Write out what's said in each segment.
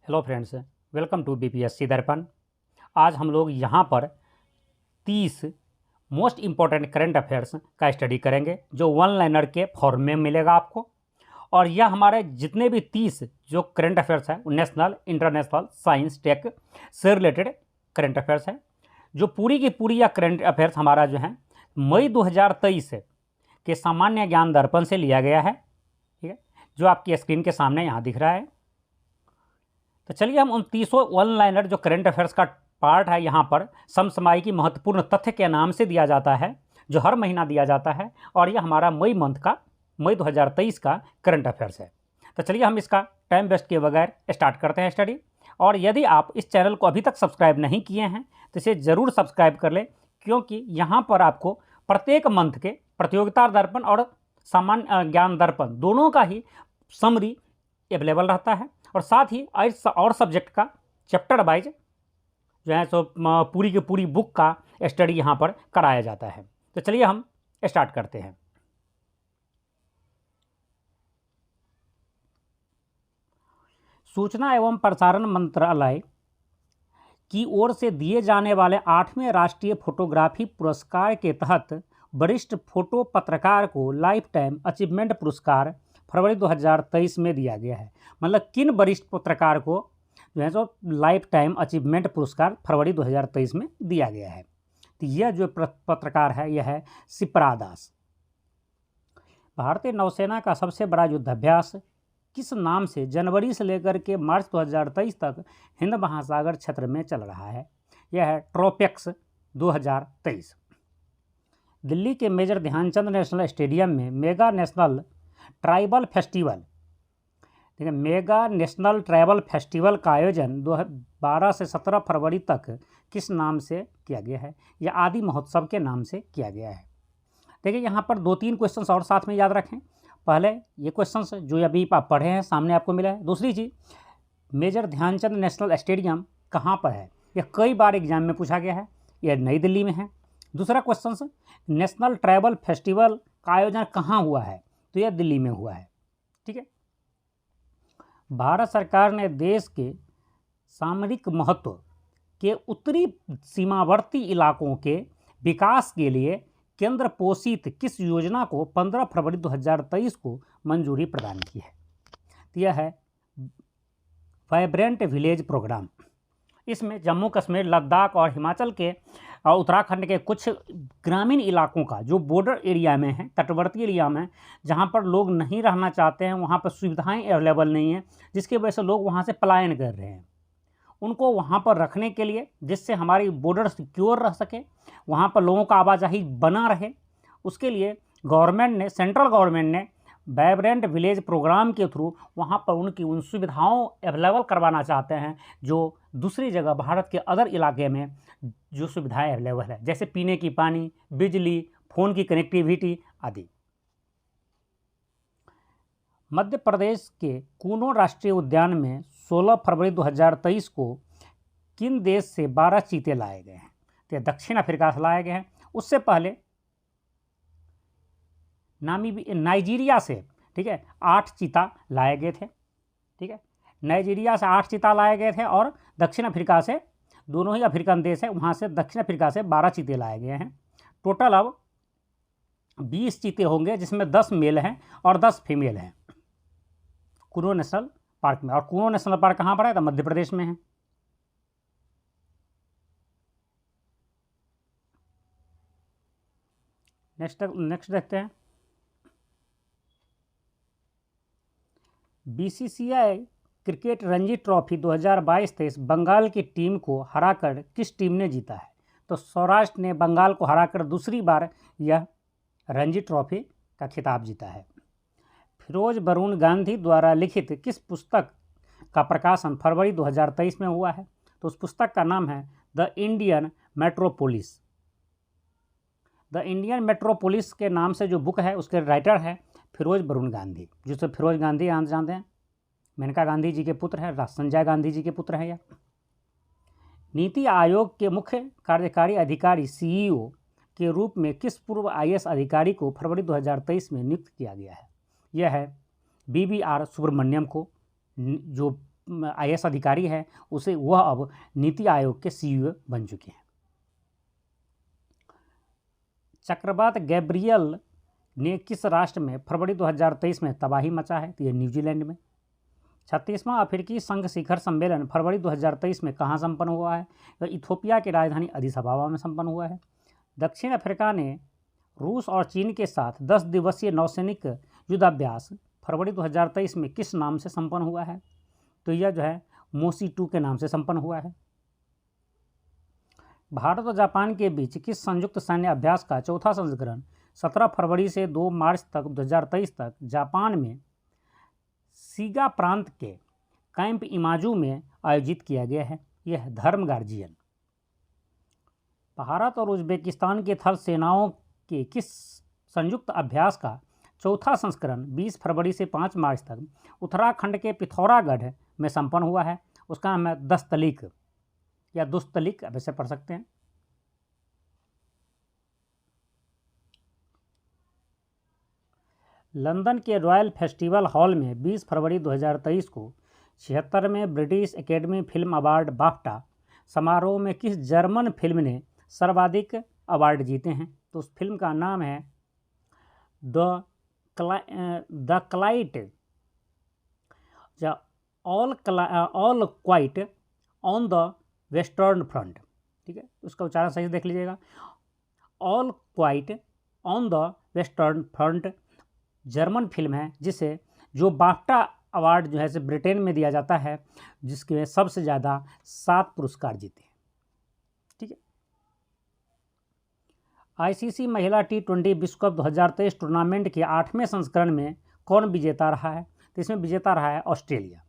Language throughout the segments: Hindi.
Hello friends, welcome to BPSC Darpan. आज हम लोग यहाँ पर 30 मोस्ट इम्पॉर्टेंट करंट अफेयर्स का स्टडी करेंगे जो वन लाइनर के फॉर्म में मिलेगा आपको। और यह हमारे जितने भी 30 जो करंट अफेयर्स हैं वो नेशनल, इंटरनेशनल, साइंस, टेक से रिलेटेड करंट अफेयर्स हैं। जो पूरी की पूरी यह करंट अफेयर्स हमारा जो है मई 2023 के सामान्य ज्ञान दर्पण से लिया गया है। ठीक है, जो आपकी स्क्रीन के सामने यहाँ दिख रहा है। तो चलिए हम उन 30 वन लाइनर जो करंट अफेयर्स का पार्ट है यहाँ पर समसामयिक महत्वपूर्ण तथ्य के नाम से दिया जाता है, जो हर महीना दिया जाता है। और यह हमारा मई 2023 का करंट अफेयर्स है। तो चलिए हम इसका टाइम वेस्ट किए बगैर स्टार्ट करते हैं स्टडी। और यदि आप इस चैनल को अभी तक सब्सक्राइब नहीं किए हैं तो इसे ज़रूर सब्सक्राइब कर लें, क्योंकि यहाँ पर आपको प्रत्येक मंथ के प्रतियोगिता दर्पण और सामान्य ज्ञान दर्पण दोनों का ही समरी अवेलेबल रहता है। और साथ ही और सब्जेक्ट का चैप्टर वाइज जो है सो पूरी की पूरी बुक का स्टडी यहाँ पर कराया जाता है। तो चलिए हम स्टार्ट करते हैं। सूचना एवं प्रसारण मंत्रालय की ओर से दिए जाने वाले 8वें राष्ट्रीय फोटोग्राफी पुरस्कार के तहत वरिष्ठ फोटो पत्रकार को लाइफ टाइम अचीवमेंट पुरस्कार फरवरी 2023 में दिया गया है। मतलब किन वरिष्ठ पत्रकार को जो है सो लाइफ टाइम अचीवमेंट पुरस्कार फरवरी 2023 में दिया गया है। तो यह जो पत्रकार है यह है शिप्रा दास। भारतीय नौसेना का सबसे बड़ा युद्धाभ्यास किस नाम से जनवरी से लेकर के मार्च 2023 तक हिंद महासागर क्षेत्र में चल रहा है? यह है ट्रोपेक्स 2023। दिल्ली के मेजर ध्यानचंद नेशनल स्टेडियम में मेगा नेशनल ट्राइबल फेस्टिवल, ठीक है, मेगा नेशनल ट्राइबल फेस्टिवल का आयोजन 12 से 17 फरवरी तक किस नाम से किया गया है? यह आदि महोत्सव के नाम से किया गया है। देखिए यहाँ पर 2-3 क्वेश्चंस और साथ में याद रखें। पहले ये क्वेश्चंस जो अभी आप पढ़े हैं सामने आपको मिला है। दूसरी चीज़, मेजर ध्यानचंद नेशनल स्टेडियम कहाँ पर है? यह कई बार एग्जाम में पूछा गया है। यह नई दिल्ली में है। दूसरा क्वेश्चन, नेशनल ट्राइबल फेस्टिवल का आयोजन कहाँ हुआ है? तो यह दिल्ली में हुआ है। ठीक है। भारत सरकार ने देश के सामरिक महत्व के उत्तरी सीमावर्ती इलाकों के विकास के लिए केंद्र पोषित किस योजना को 15 फरवरी 2023 को मंजूरी प्रदान की है? तो यह है वाइब्रेंट विलेज प्रोग्राम। इसमें जम्मू कश्मीर, लद्दाख और हिमाचल के और उत्तराखंड के कुछ ग्रामीण इलाकों का जो बॉर्डर एरिया में है, तटवर्ती एरिया में, जहाँ पर लोग नहीं रहना चाहते हैं, वहाँ पर सुविधाएं अवेलेबल नहीं हैं, जिसकी वजह से लोग वहाँ से पलायन कर रहे हैं, उनको वहाँ पर रखने के लिए, जिससे हमारी बॉर्डर सिक्योर रह सके, वहाँ पर लोगों का आवाजाही बना रहे, उसके लिए गवर्नमेंट ने, सेंट्रल गवर्नमेंट ने वाइब्रेंट विलेज प्रोग्राम के थ्रू वहाँ पर उनकी उन सुविधाओं अवेलेबल करवाना चाहते हैं जो दूसरी जगह भारत के अदर इलाके में जो सुविधाएं अवेलेबल है, जैसे पीने की पानी, बिजली, फ़ोन की कनेक्टिविटी आदि। मध्य प्रदेश के कूनो राष्ट्रीय उद्यान में 16 फरवरी 2023 को किन देश से 12 चीते लाए गए हैं? तो दक्षिण अफ्रीका से लाए गए हैं। उससे पहले नाइजीरिया से, ठीक है, 8 चीता लाए गए थे। ठीक है, नाइजीरिया से 8 चीता लाए गए थे और दक्षिण अफ्रीका से, दोनों ही अफ्रीकन देश है, वहाँ से दक्षिण अफ्रीका से 12 चीते लाए गए हैं। टोटल अब 20 चीते होंगे, जिसमें 10 मेल हैं और 10 फीमेल हैं कूनो नेशनल पार्क में। और कूनो नेशनल पार्क कहाँ पर है? तो मध्य प्रदेश में है। नेक्स्ट देखते हैं। BCCI cricket Ranji trophy 2022-23 Bengal की टीम को हराकर किस टीम ने जीता है? तो सौराष्ट्र ने बंगाल को हराकर दूसरी बार यह रणजी ट्रॉफी का खिताब जीता है। फिरोज वरुण गांधी द्वारा लिखित किस पुस्तक का प्रकाशन फरवरी 2023 में हुआ है? तो उस पुस्तक का नाम है the Indian metropolis. The Indian metropolis के नाम से जो बुक है उसके राइटर है फिरोज वरुण गांधी, जिसे फिरोज गांधी जानते हैं, मेनका गांधी जी के पुत्र हैं, संजय गांधी जी के पुत्र हैं। यह नीति आयोग के मुख्य कार्यकारी अधिकारी सीईओ के रूप में किस पूर्व आईएएस अधिकारी को फरवरी 2023 में नियुक्त किया गया है? यह है बीबीआर सुब्रमण्यम को, जो IAS अधिकारी है उसे वह अब नीति आयोग के CEO बन चुके हैं। चक्रवात गैब्रियल ने किस राष्ट्र में फरवरी 2023 में तबाही मचा है? तो यह न्यूजीलैंड में। 36वां अफ्रीकी संघ शिखर सम्मेलन फरवरी 2023 में कहाँ संपन्न हुआ है? तो इथोपिया की राजधानी अदीस अबाबा में संपन्न हुआ है। दक्षिण अफ्रीका ने रूस और चीन के साथ 10 दिवसीय नौसैनिक युद्धाभ्यास फरवरी 2023 में किस नाम से संपन्न हुआ है? तो यह जो है मोसी 2 के नाम से संपन्न हुआ है। भारत और जापान के बीच किस संयुक्त सैन्य अभ्यास का चौथा संस्करण 17 फरवरी से 2 मार्च तक 2023 तक जापान में सीगा प्रांत के कैंप इमाजू में आयोजित किया गया है? यह धर्म गार्जियन। भारत और उज्बेकिस्तान के थल सेनाओं के किस संयुक्त अभ्यास का चौथा संस्करण 20 फरवरी से 5 मार्च तक उत्तराखंड के पिथौरागढ़ में संपन्न हुआ है? उसका नाम है दस्तलिक या दुस्तलिक, अब ऐसे पढ़ सकते हैं। लंदन के रॉयल फेस्टिवल हॉल में 20 फरवरी 2023 को 76वें British academy film award BAFTA समारोह में किस जर्मन फिल्म ने सर्वाधिक अवार्ड जीते हैं? तो उस फिल्म का नाम है द क्लाइट या all quite on the western front. ठीक है, उसका उच्चारण सही से देख लीजिएगा। All quite on the western front German film है जिसे जो बाफ्टा अवार्ड जो है से ब्रिटेन में दिया जाता है, जिसके सबसे ज़्यादा 7 पुरस्कार जीते हैं। ठीक है। ICC महिला T20 विश्व कप 2023 टूर्नामेंट के 8वें संस्करण में कौन विजेता रहा है? तो इसमें विजेता रहा है ऑस्ट्रेलिया।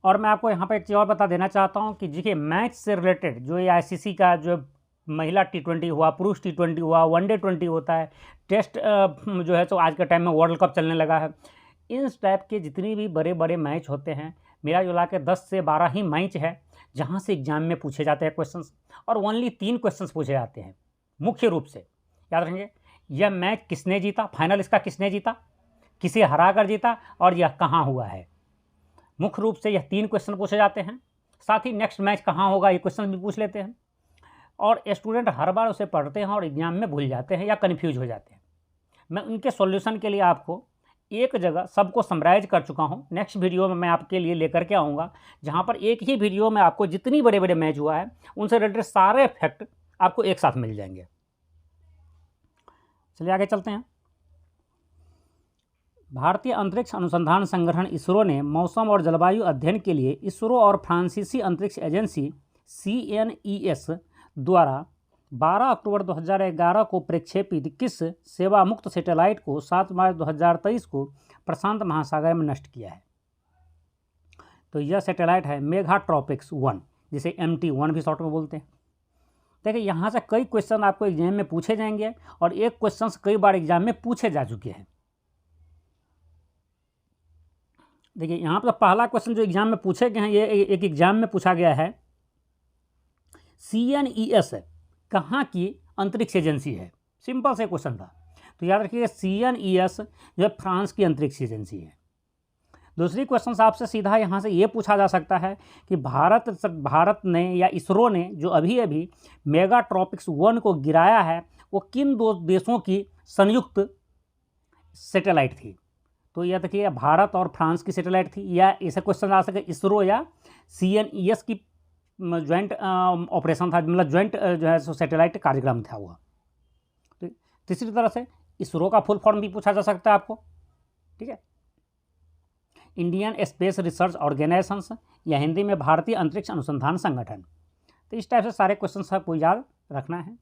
और मैं आपको यहाँ पर एक चीज़ और बता देना चाहता हूँ कि देखिए मैच से रिलेटेड जो ये ICC का जो महिला T20 हुआ, पुरुष T20 हुआ, वनडे 20 होता है, टेस्ट जो है तो आज के टाइम में वर्ल्ड कप चलने लगा है, इन टाइप के जितनी भी बड़े बड़े मैच होते हैं, मेरा जुला के 10 से 12 ही मैच है जहाँ से एग्जाम में पूछे जाते हैं क्वेश्चंस, और ओनली 3 क्वेश्चंस पूछे जाते हैं मुख्य रूप से। याद रखेंगे, यह मैच किसने जीता, फाइनल इसका किसने जीता, किसे हरा कर जीता, और यह कहाँ हुआ है। मुख्य रूप से यह 3 क्वेश्चन पूछे जाते हैं। साथ ही नेक्स्ट मैच कहाँ होगा ये क्वेश्चन भी पूछ लेते हैं, और स्टूडेंट हर बार उसे पढ़ते हैं और एग्जाम में भूल जाते हैं या कन्फ्यूज हो जाते हैं। मैं उनके सॉल्यूशन के लिए आपको एक जगह सबको समराइज कर चुका हूं। नेक्स्ट वीडियो में मैं आपके लिए लेकर के आऊँगा, जहां पर एक ही वीडियो में आपको जितनी बड़े बड़े मैच हुआ है उनसे रिलेटेड सारे फैक्ट आपको एक साथ मिल जाएंगे। चलिए आगे चलते हैं। भारतीय अंतरिक्ष अनुसंधान संगठन इसरो ने मौसम और जलवायु अध्ययन के लिए इसरो और फ्रांसीसी अंतरिक्ष एजेंसी CNES द्वारा 12 अक्टूबर 2011 को प्रक्षेपित किस सेवा मुक्त सैटेलाइट को 7 मार्च 2023 को प्रशांत महासागर में नष्ट किया है? तो यह सैटेलाइट है मेगाट्रॉपिक्स 1, जिसे MT1 भी शॉर्ट में बोलते हैं। देखिए यहाँ से कई क्वेश्चन आपको एग्जाम में पूछे जाएंगे, और एक क्वेश्चन कई बार एग्जाम में पूछे जा चुके हैं। देखिए यहाँ पर पहला क्वेश्चन जो एग्जाम में पूछे गए हैं, ये एक एग्जाम में पूछा गया है, CNES कहाँ की अंतरिक्ष एजेंसी है? सिंपल से क्वेश्चन था, तो याद रखिए CNES जो है फ्रांस की अंतरिक्ष एजेंसी है। दूसरी क्वेश्चन आपसे सीधा यहाँ से ये पूछा जा सकता है कि भारत ने या इसरो ने जो अभी अभी मेगाट्रॉपिक्स 1 को गिराया है, वो किन 2 देशों की संयुक्त सैटेलाइट थी? तो यह देखिए भारत और फ्रांस की सैटेलाइट थी, या ऐसा क्वेश्चन आ सके इसरो या CNES की ज्वाइंट ऑपरेशन था, मतलब ज्वाइंट जो है सो सैटेलाइट कार्यक्रम था हुआ। तो तीसरी तरह से इसरो का फुल फॉर्म भी पूछा जा सकता है आपको। ठीक है, इंडियन स्पेस रिसर्च ऑर्गेनाइजेशन, या हिंदी में भारतीय अंतरिक्ष अनुसंधान संगठन। तो इस टाइप से सारे क्वेश्चन आपको याद रखना है।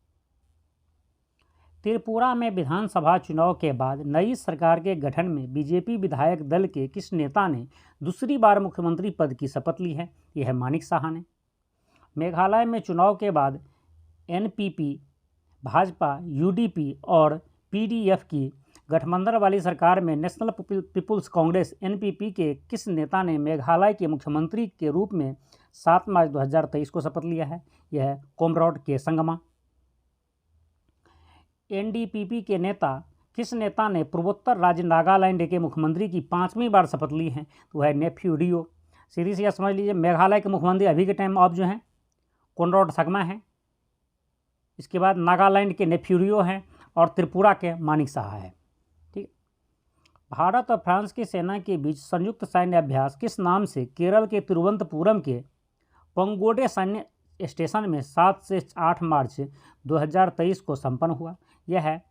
त्रिपुरा में विधानसभा चुनाव के बाद नई सरकार के गठन में बीजेपी विधायक दल के किस नेता ने दूसरी बार मुख्यमंत्री पद की शपथ ली है? यह है मानिक साहा ने। मेघालय में चुनाव के बाद NPP, भाजपा, UDP और PDF की गठबंधन वाली सरकार में नेशनल पीपुल्स कांग्रेस NPP के किस नेता ने मेघालय के मुख्यमंत्री के रूप में 7 मार्च 2023 को शपथ लिया है? यह है कॉमरेड के संगमा। NDPP के नेता किस नेता ने पूर्वोत्तर राज्य नागालैंड के मुख्यमंत्री की 5वीं बार शपथ ली है? तो वह नेफ्यू रियो। सीधी सी समझ लीजिए, मेघालय के मुख्यमंत्री अभी के टाइम ऑफ जो हैं कोनराड संगमा हैं, इसके बाद नागालैंड के नेफ्यूरियो हैं और त्रिपुरा के मानिक साहा है। ठीक। भारत और फ्रांस की सेना के बीच संयुक्त सैन्य अभ्यास किस नाम से केरल के तिरुवनंतपुरम के पंगोडे सैन्य स्टेशन में 7 से 8 मार्च 2023 को संपन्न हुआ? यह है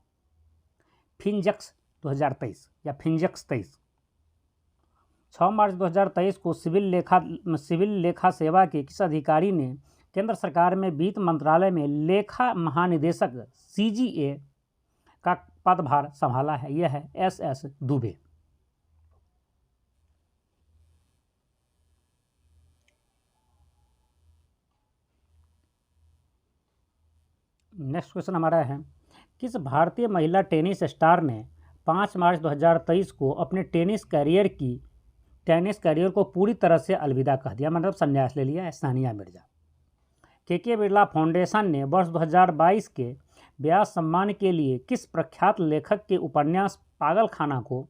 फिंजक्स 2023 या फिंजक्स 23। 6 मार्च 2023 को सिविल लेखा सेवा के किस अधिकारी ने केंद्र सरकार में वित्त मंत्रालय में लेखा महानिदेशक CGA का पदभार संभाला है? यह है SS दुबे। नेक्स्ट क्वेश्चन हमारा है, किस भारतीय महिला टेनिस स्टार ने 5 मार्च 2023 को अपने टेनिस करियर को पूरी तरह से अलविदा कह दिया, मतलब संन्यास ले लिया है? सानिया मिर्जा। KK बिरला फाउंडेशन ने वर्ष 2022 के व्यास सम्मान के लिए किस प्रख्यात लेखक के उपन्यास पागलखाना को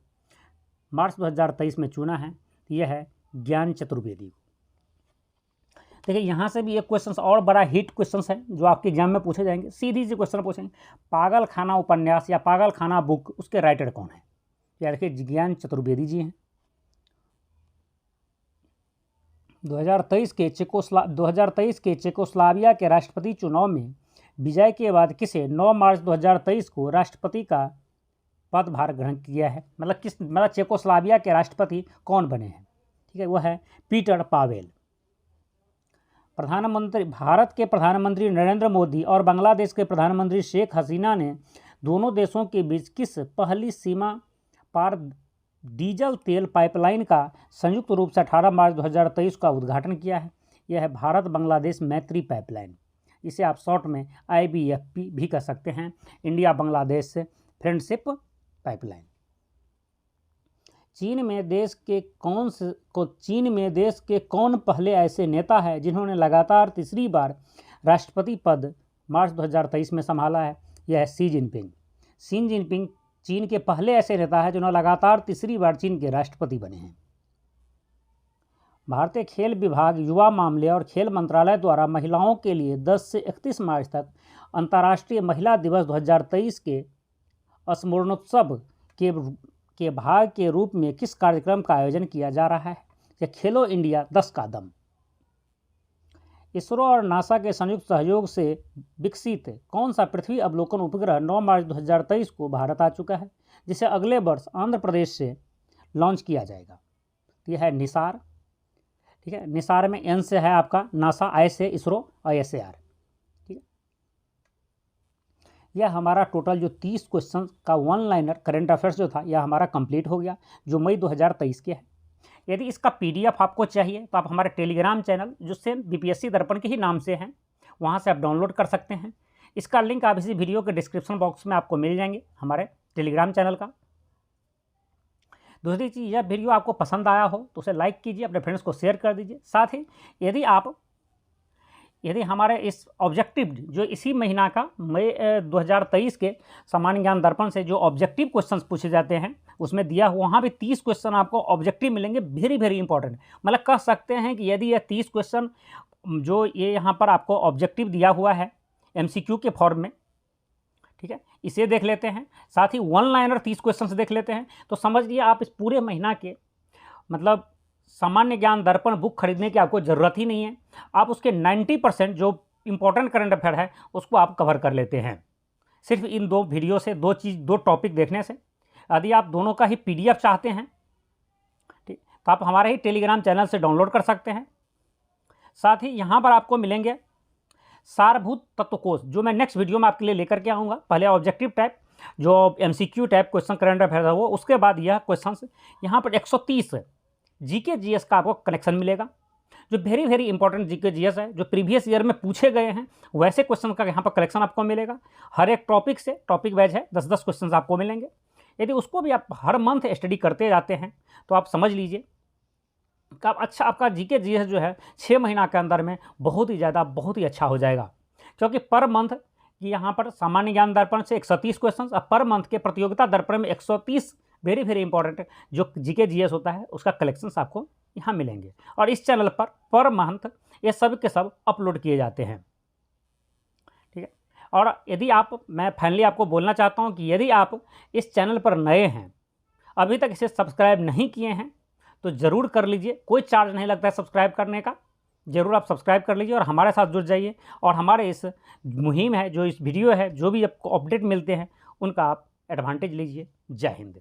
मार्च 2023 में चुना है? यह है ज्ञान चतुर्वेदी को। देखिए यहाँ से भी एक क्वेश्चन और बड़ा हिट क्वेश्चन है जो आपके एग्जाम में पूछे जाएंगे। सीधी सी क्वेश्चन पूछेंगे, पागलखाना उपन्यास या पागलखाना बुक, उसके राइटर कौन है? या देखिए ज्ञान चतुर्वेदी जी हैं। 2023 के चेकोस्लोवाकिया के राष्ट्रपति चुनाव में विजय के बाद किसे 9 मार्च 2023 को राष्ट्रपति का पदभार ग्रहण किया है? मतलब चेकोस्लोवाकिया के राष्ट्रपति कौन बने हैं? ठीक है, वो है पीटर पावेल। भारत के प्रधानमंत्री नरेंद्र मोदी और बांग्लादेश के प्रधानमंत्री शेख हसीना ने दोनों देशों के बीच किस पहली सीमा पार डीजल तेल पाइपलाइन का संयुक्त रूप से 18 मार्च 2023 का उद्घाटन किया है? यह है भारत बांग्लादेश मैत्री पाइपलाइन। इसे आप शॉर्ट में IBFP भी कह सकते हैं, इंडिया बांग्लादेश फ्रेंडशिप पाइपलाइन। चीन में देश के कौन पहले ऐसे नेता है जिन्होंने लगातार तीसरी बार राष्ट्रपति पद मार्च 2023 में संभाला है? यह है शी जिनपिंग। चीन के पहले ऐसे नेता है जिन्होंने लगातार तीसरी बार चीन के राष्ट्रपति बने हैं। भारतीय खेल विभाग, युवा मामले और खेल मंत्रालय द्वारा महिलाओं के लिए 10 से 31 मार्च तक अंतर्राष्ट्रीय महिला दिवस 2023 के स्मरणोत्सव के भाग के रूप में किस कार्यक्रम का आयोजन किया जा रहा है? या खेलो इंडिया 10 का दम। इसरो और नासा के संयुक्त सहयोग से विकसित कौन सा पृथ्वी अवलोकन उपग्रह 9 मार्च 2023 को भारत आ चुका है, जिसे अगले वर्ष आंध्र प्रदेश से लॉन्च किया जाएगा? यह है निसार। ठीक है, निसार में N से है आपका नासा, I से इसरो और S से R। ठीक है, यह हमारा टोटल जो 30 क्वेश्चन का 1 लाइनर करेंट अफेयर्स जो था, यह हमारा कंप्लीट हो गया, जो मई 2023 के है। यदि इसका PDF आपको चाहिए तो आप हमारे टेलीग्राम चैनल, जो सेम BPSC दर्पण के ही नाम से हैं, वहाँ से आप डाउनलोड कर सकते हैं। इसका लिंक आप इसी वीडियो के डिस्क्रिप्शन बॉक्स में आपको मिल जाएंगे, हमारे टेलीग्राम चैनल का। दूसरी चीज़, यह वीडियो आपको पसंद आया हो तो उसे लाइक कीजिए, अपने फ्रेंड्स को शेयर कर दीजिए। साथ ही यदि हमारे इस ऑब्जेक्टिव जो इसी महीना का मई 2023 के सामान्य ज्ञान दर्पण से जो ऑब्जेक्टिव क्वेश्चंस पूछे जाते हैं, उसमें दिया हुआ वहाँ भी 30 क्वेश्चन आपको ऑब्जेक्टिव मिलेंगे, वेरी वेरी इंपॉर्टेंट। मतलब कह सकते हैं कि यदि यह 30 क्वेश्चन जो ये यहाँ पर आपको ऑब्जेक्टिव दिया हुआ है MCQ के फॉर्म में, ठीक है, इसे देख लेते हैं, साथ ही 1 लाइनर 30 क्वेश्चन देख लेते हैं, तो समझ लिए आप इस पूरे महीना के मतलब सामान्य ज्ञान दर्पण बुक खरीदने की आपको ज़रूरत ही नहीं है। आप उसके 90% जो इंपॉर्टेंट करंट अफेयर है उसको आप कवर कर लेते हैं सिर्फ इन 2 वीडियो से, 2 टॉपिक देखने से। यदि आप दोनों का ही PDF चाहते हैं, ठीक, तो आप हमारे ही टेलीग्राम चैनल से डाउनलोड कर सकते हैं। साथ ही यहाँ पर आपको मिलेंगे सारभूत तत्वकोश, जो मैं नेक्स्ट वीडियो में आपके लिए लेकर के आऊँगा। पहले ऑब्जेक्टिव टाइप जो MCQ type question current affair है वो, उसके बाद यह क्वेश्चन यहाँ पर 130 GK GS का आपको कनेक्शन मिलेगा, जो very very important GK GS है, जो प्रीवियस ईयर में पूछे गए हैं वैसे क्वेश्चन का यहाँ पर कलेक्शन आपको मिलेगा। हर एक टॉपिक से, टॉपिक वाइज है, 10-10 क्वेश्चन आपको मिलेंगे। यदि उसको भी आप हर मंथ स्टडी करते जाते हैं तो आप समझ लीजिए कि आप अच्छा आपका GK GS जो है 6 महीना के अंदर में बहुत ही अच्छा हो जाएगा। क्योंकि पर मंथ कि यहाँ पर सामान्य ज्ञान दर्पण से 130 क्वेश्चन और पर मंथ के प्रतियोगिता दर्पण में 130 वेरी वेरी इंपॉर्टेंट जो GK GS होता है उसका कलेक्शंस आपको यहाँ मिलेंगे। और इस चैनल पर मंथ ये सब के सब अपलोड किए जाते हैं, ठीक है। और यदि मैं फाइनली आपको बोलना चाहता हूँ कि यदि आप इस चैनल पर नए हैं, अभी तक इसे सब्सक्राइब नहीं किए हैं, तो ज़रूर कर लीजिए। कोई चार्ज नहीं लगता है सब्सक्राइब करने का। ज़रूर आप सब्सक्राइब कर लीजिए और हमारे साथ जुड़ जाइए, और हमारे इस मुहिम है, जो इस वीडियो है, जो भी आपको अपडेट मिलते हैं, उनका आप एडवांटेज लीजिए। जय हिंद।